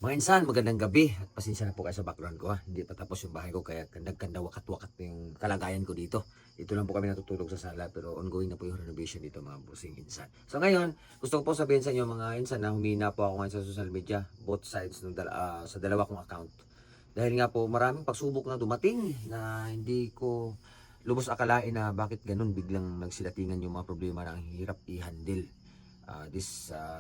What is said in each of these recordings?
Mga insan, magandang gabi at pasensya na po kayo sa background ko ha. Hindi pa tapos yung bahay ko kaya nagkanda wakat-wakat yung kalagayan ko dito. Dito lang po kami natutulog sa sala pero ongoing na po yung renovation dito mga bossing insan. So ngayon, gusto ko po sabihin sa inyo mga insan na humina po ako ngayon sa social media, both sides ng sa dalawa kong account. Dahil nga po maraming pagsubok na dumating na hindi ko lubos akalain na bakit ganun biglang nagsilatingan yung mga problema na ang hirap i-handle.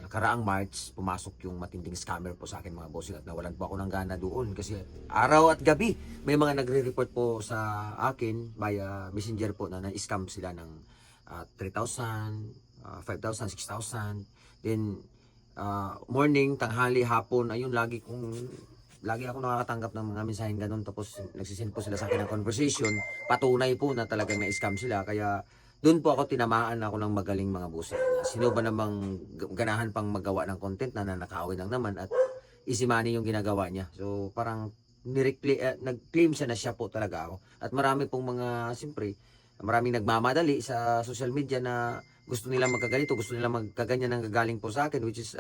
Nakaraang March, pumasok yung matinding scammer po sa akin mga bossing at nawalan po ako ng gana doon kasi araw at gabi may mga nagre-report po sa akin via messenger po na na-scam sila ng 3,000, 5,000, 6,000. Then morning, tanghali, hapon, ayun lagi ako nakakatanggap ng mga mensaheng ganun tapos nagsisend po sila sa akin ng conversation patunay po na talagang na-scam sila kaya doon po ako tinamaan ako ng magaling mga bossing. Sino ba namang ganahan pang magawa ng content na nanakawin lang naman at easy money yung ginagawa niya. So parang nag-claim siya na siya po talaga ako. At marami pong mga, siyempre, maraming nagmamadali sa social media na gusto nila magkaganito, gusto nila magkaganyan ng gagaling po sa akin which is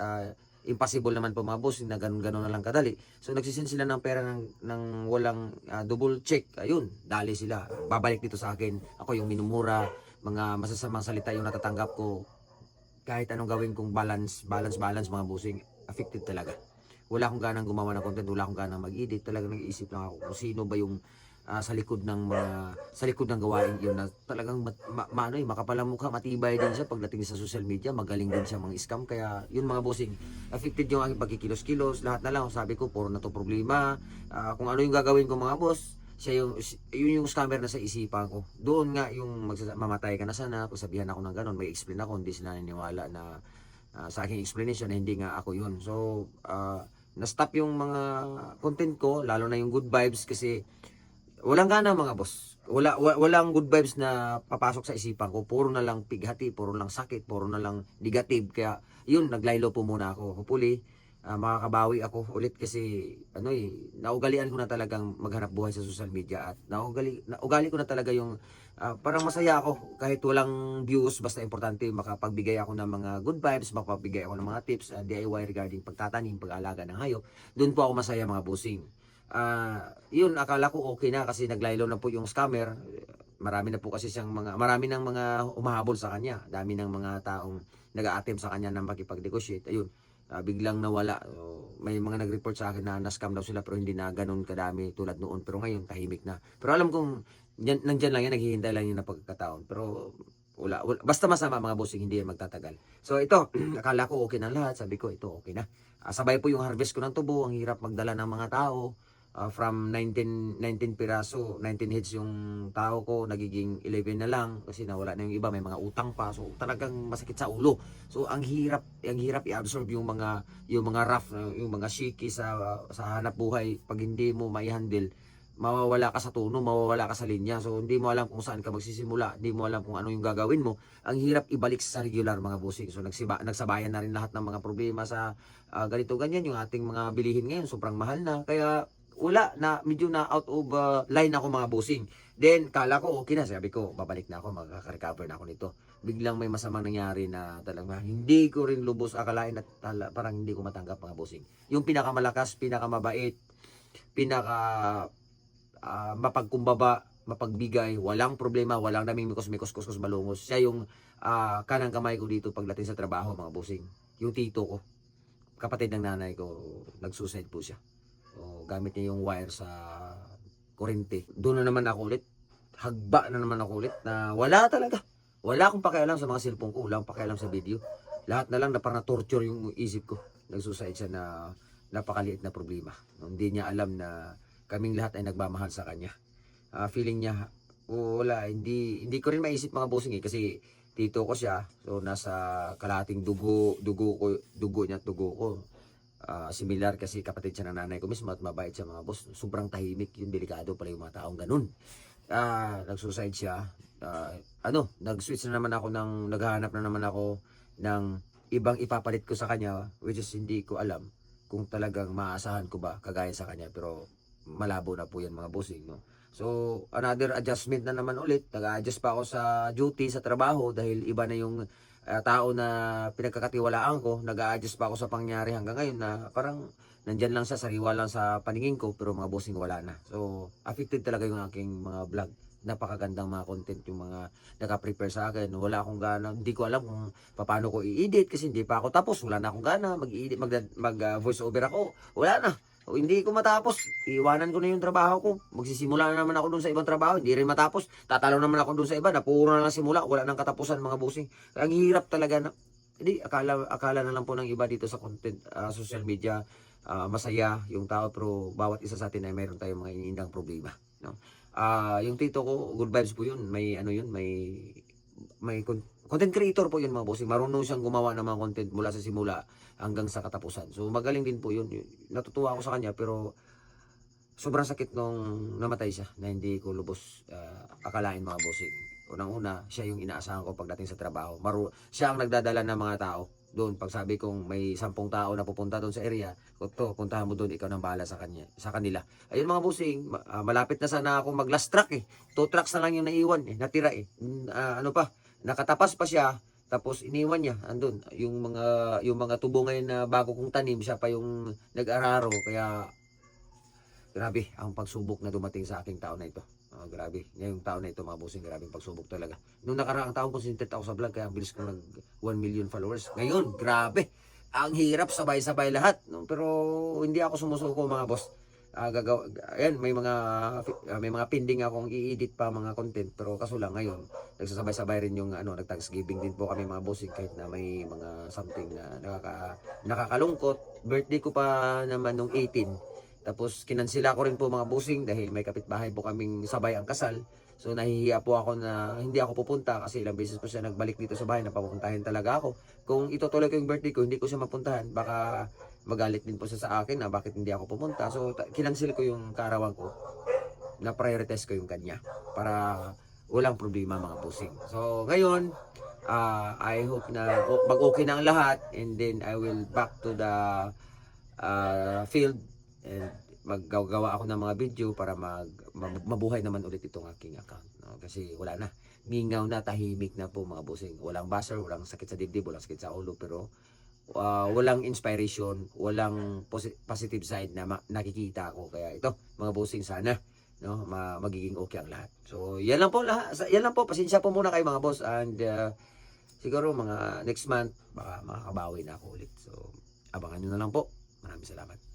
impossible naman po mga boss na ganun-ganun na lang kadali. So nagsisend sila ng pera ng walang double check. Ayun, dali sila. Babalik dito sa akin. Ako yung minumura, mga masasamang salita yung natatanggap ko. Kahit anong gawin kong balance mga bossing, affected talaga. Wala akong ganang gumawa ng content, wala akong ganang mag-edit. Talagang nag-iisip lang ako kung sino ba yung sa likod ng gawain yun na talagang makapal ang mukha, matibay din siya pagdating sa social media, magaling din siya mga scam. Kaya yun mga bossing, affected yung aking pagkikilos-kilos, lahat na lang. Sabi ko, puro na to problema. Kung ano yung gagawin ko mga boss, yun yung scammer na sa isipan ko. Doon nga yung mamatay ka na sana, kung sabihan ako ng ganun, may explain ako, hindi sila naniniwala na sa aking explanation na hindi nga ako yun. So, na-stop yung mga content ko, lalo na yung good vibes kasi walang gana mga boss. Walang good vibes na papasok sa isipan ko. Puro na lang pighati, puro lang sakit, puro na lang negative. Kaya yun, naglaylo po muna ako. Hopefully, makakabawi ako ulit kasi naugalian ko na talagang maghanap buhay sa social media at naugali ko na talaga yung parang masaya ako kahit walang views basta importante makapagbigay ako ng mga good vibes, makapagbigay ako ng mga tips DIY regarding pagtatanim, pag-aalaga ng hayop. Doon po ako masaya mga bossing. Yun akala ko okay na kasi naglaylo na po yung scammer. Marami ng mga umahabol sa kanya. Dami ng mga taong nag-a-attempt sa kanya ng makipag-negotiate. Ayun, biglang nawala. May mga nag-report sa akin na na-scam daw sila pero hindi na ganun kadami tulad noon. Pero ngayon tahimik na. Pero alam kong nandyan lang yan, naghihintay lang yun na pagkakataon. Pero basta masama mga bossing, hindi yan magtatagal. So ito, akala ko okay na lahat. Sabi ko ito okay na. Sabay po yung harvest ko ng tubo. Ang hirap magdala ng mga tao. From 19 piraso, 19 heads yung tao ko, nagiging 11 na lang kasi nawala na yung iba, may mga utang pa. So talagang masakit sa ulo. So ang hirap i-absorb yung mga rough, yung mga shaky sa hanap buhay pag hindi mo mai-handle. Mawawala ka sa tono, mawawala ka sa linya. So hindi mo alam kung saan ka magsisimula, hindi mo alam kung ano yung gagawin mo. Ang hirap ibalik sa regular mga bossing. So nagsabayan na rin lahat ng mga problema sa ganito ganyan yung ating mga bilihin ngayon, sobrang mahal na. Kaya medyo na out of line ako mga bossing. Then, kala ko okay na. Sabi ko, babalik na ako, makaka-recover na ako nito. Biglang may masamang nangyari na talaga hindi ko rin lubos akalain at parang hindi ko matanggap mga bossing. Yung pinakamalakas, pinakamabait, pinaka mapagkumbaba, mapagbigay, walang problema, walang naming mikos balungos. Siya yung kanang kamay ko dito pagdating sa trabaho mga bossing. Yung tito ko, kapatid ng nanay ko, nag-suicide po siya. Gamit niya yung wire sa kurente. Doon na naman ako ulit. Hagba na naman ako ulit na wala talaga. Wala akong pakialam sa mga cellphone ko. Wala akong pakialam sa video. Lahat na lang na parang torture yung isip ko. Nagsuicide siya na napakaliit na problema. Hindi niya alam na kaming lahat ay nagmamahal sa kanya. Feeling niya, hindi ko rin maisip mga bossing kasi tito ko siya. So nasa kalahating dugo niya at dugo ko. Similar kasi kapatid siya ng nanay ko mismo at mabait siya mga boss. Sobrang tahimik yung delikado pala yung mga taong ganun. Nag-suicide siya. Nag-switch na naman ako naghahanap na naman ako ng ibang ipapalit ko sa kanya which is hindi ko alam kung talagang maasahan ko ba kagaya sa kanya pero malabo na po yan mga bossing no. So another adjustment na naman ulit. Nag-adjust pa ako sa duty sa trabaho dahil iba na yung tao na pinagkakatiwalaan ko, nag-a-adjust pa ako sa pangyari hanggang ngayon na parang nandyan lang siya, sariwa lang sa paningin ko, pero mga bossing wala na. So, affected talaga yung aking mga vlog. Napakagandang mga content yung mga naka-prepare sa akin. Wala akong gana, hindi ko alam kung paano ko i-edit kasi hindi pa ako tapos. Wala na akong gana, mag-edit, voice over ako. Wala na. O, hindi ko matapos. Iwanan ko na yung trabaho ko. Magsisimula na naman ako dun sa ibang trabaho. Hindi rin matapos. Tatalo naman ako dun sa iba. Na puro na lang simula. Wala nang katapusan mga bossing. Kaya ang hirap talaga na. Hindi, akala na lang po ng iba dito sa content, social media, masaya yung tao, pero bawat isa sa atin ay mayroon tayong mga iniindang problema, no? Yung tito ko, good vibes po yun. May ano yun, may content creator po yun mga bossing. Marunong siyang gumawa ng mga content mula sa simula hanggang sa katapusan. So magaling din po yun. Natutuwa ako sa kanya, pero sobrang sakit nung namatay siya na hindi ko lubos akalain mga bossing. Unang-una, siya yung inaasahan ko pagdating sa trabaho. Siya ang nagdadala ng mga tao doon. Pag sabi kong may 10 tao na pupunta doon sa area, puntahan mo doon, ikaw nang bahala sa kanila. Ayun mga bossing, malapit na sana ako mag last track eh. 2 tracks na lang yung naiwan eh, natira eh. Ano pa, nakatapas pa siya, tapos iniwan niya andun yung mga tubo ngayon na bago kong tanim, siya pa yung nag-araro. Kaya grabe ang pagsubok na dumating sa aking taon na ito. Grabe. Ngayong taon na ito mga bossing, grabe ang pagsubok talaga. Nung nakaraang taon concentrate ako sa vlog, kaya ang bilis ko nag 1 million followers. Ngayon, grabe. Ang hirap, sabay-sabay lahat. No? Pero hindi ako sumusuko mga boss. Ayan, may mga pending akong i-edit pa mga content, pero kaso lang ngayon nagsasabay-sabay rin yung nag-Thanksgiving din po kami mga bossing, kahit na may mga something na nakakalungkot. Birthday ko pa naman nung 18. Tapos kinansila ko rin po mga bossing dahil may kapitbahay po kaming sabay ang kasal. So nahihiya po ako na hindi ako pupunta kasi ilang beses po siya nagbalik dito sa bahay na papupuntahin talaga ako. Kung itutuloy ko yung birthday ko, hindi ko siya mapuntahan, baka magalit din po siya sa akin na bakit hindi ako pumunta. So kinansil ko yung kaarawan ko, na prioritize ko yung kanya para walang problema mga bossing. So ngayon, I hope na mag-okay na ang lahat, and then I will back to the field and maggagawa ako ng mga video para mabuhay naman ulit itong aking account, no? Kasi wala na, mingaw na, tahimik na po mga bossing. Walang buzzer, walang sakit sa dibdib, walang sakit sa ulo, pero walang inspiration, walang positive side na nakikita ko. Kaya ito mga bossing, sana no magiging okay ang lahat. So yan lang po pasensya po muna kayo mga boss, and siguro mga next month baka makakabawi na ako ulit. So abangan nyo na lang po. Maraming salamat.